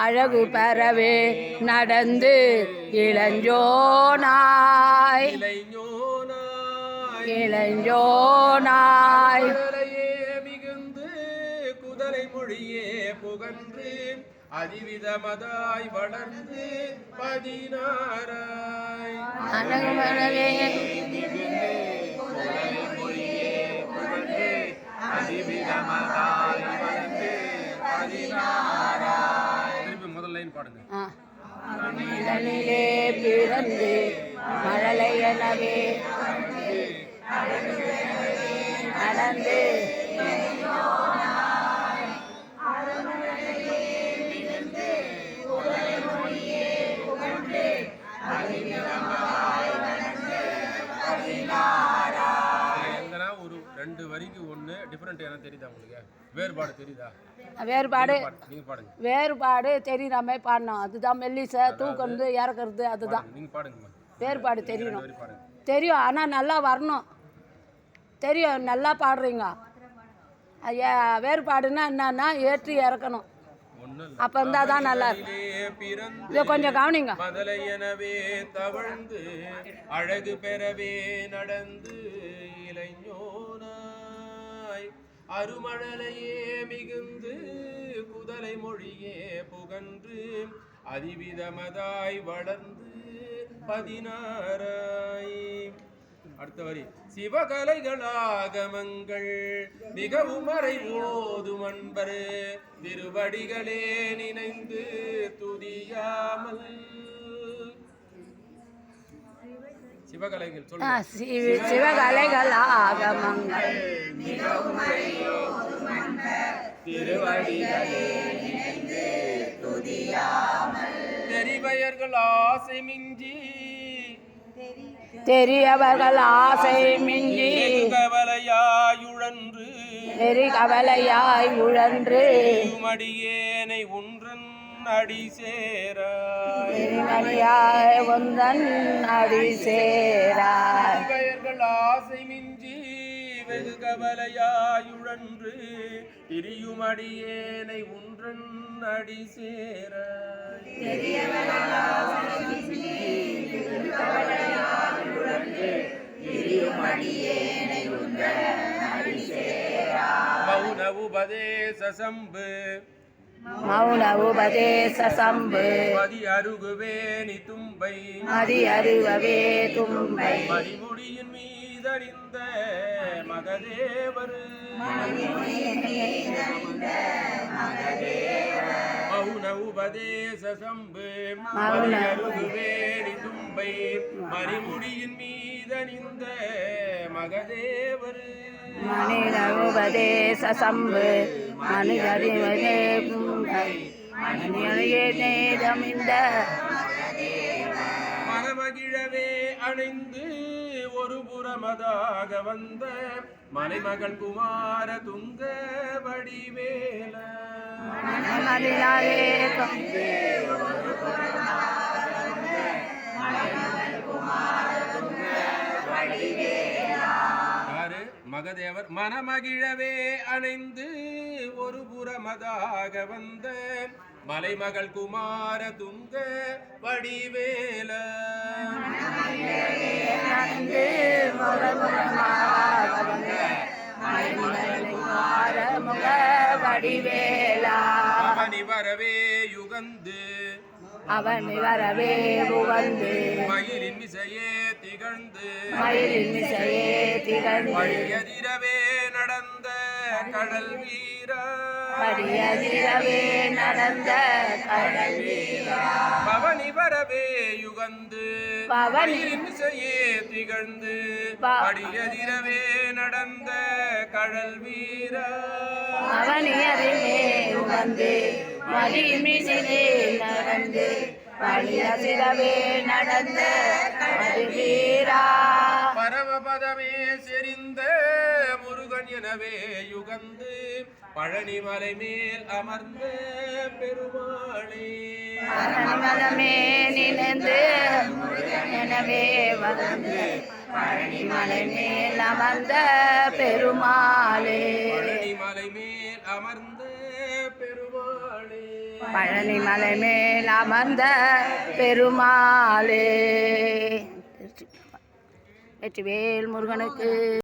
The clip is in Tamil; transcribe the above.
அழகு பெறவே நடந்து இளஞ்சோனாய் இளஞ்சோனாய் மிகுந்து குதலை மொழியே புகன்று அதிவிதமதாய் வளர்ந்து 16 அழகு பெறவே முதல் லைன் பாடுங்க. மண்ணிலே பிறந்து மழலை எனவே நடந்து ஒரு 2 வரிக்கு ஒன்று டிஃபரெண்ட் என்ன தெரியுதா உங்களுக்கு? வேறுபாடு தெரியுதா? வேறுபாடு தெரியுற மாதிரி பாடணும். அதுதான் மெல்லிசை தூக்கிறது இறக்குறது. அதுதான் நீங்கள் பாடுங்கம்மா. வேறுபாடு தெரியணும். தெரியும், ஆனால் நல்லா வரணும். தெரியும், நல்லா பாடுறீங்க. வேறுபாடுன்னா என்னன்னா ஏற்றி இறக்கணும். அப்போ இருந்தால் தான் நல்லா இருக்கும். இதை கொஞ்சம் கவனிங்க. மதலையனவே தவழ்ந்து அழகு பெறவே நடந்து இளைஞனாய் அருமழலையே மிகுந்து குதலை மொழியே புகன்று அதிவிதமதாய் வளர்ந்து 16 அடுத்த வரி. சிவகலைகளாகமங்கள் மிகவும் மறைவோதும் அன்பர் திருவடிகளே நினைந்து துதியாமல். சிவகலைகள் சிவகலைகள் ஆகமங்கள் தெரிவயர்கள் ஆசை மிஞ்சி தெரியவர்கள் ஆசை மிஞ்சி கவலையாயுழன்று கவலையாய் உழன்று மடியேனை ஒன்றன் அடி சேராய் ஒன்றன் அடி சேராய் ஆசை மிஞ்சி வெகு கவலையாயுழன்று திரியுமடியேனை ஒன்றன் அடி சேராய். மௌன உபதேச சம்பு மௌன உபதேச சம்பு மதி அருகுவேணி தும்பை மதி அருகவே தும்பை மணிமுடியின் மீதணிந்த மகதேவர் மௌன உபதேச சம்பு மதி அருகுவேணி தும்பை மணிமுடியின் மீதணிந்த மகதேவர் மணிர உபதேச சம்பு மணிகரிவதே நேதமிந்த மனமகிழவே அணைந்து ஒரு புறமதாக வந்த மலைமகள் குமார துங்க வடிவேல மகதேவர் மனமகிழவே அணைந்து ஒரு புறமதாக வந்த மலைமகள் குமார துங்க வடிவேல அவனி வரவே யுகந்து அவன் வரவே புகழ்ந்து மயிலின் மிசையே திகழ்ந்து மயிலின் மிசையே திகழ்ந்து வழியதிரவே நடந்த கடல் வீரா வழியதிரவே நடந்த கடல் வீரா பவனி வரவே யுகந்து மயிலின் மிசையே திகழ்ந்து வழியதிரவே நடந்த கடல் வீரா அவனியதிலே யுகந்து மயிலின் மிசையே நடந்து வழியதிரவே நடந்த கடல் வீரா பரமபதமே செறிந்த முருகன் எனவே யுகந்து பழனிமலை மேல் அமர்ந்த பெருமாளே பரமபதமே நினைந்து எனவே வந்து பழனிமலை மேல் அமர்ந்த பெருமாளே பழனிமலை மேல் அமர்ந்த பெருமாளே பழனி மலை மேல் அமர்ந்த பெருமாளே. வெற்றிவேல் முருகனுக்கு.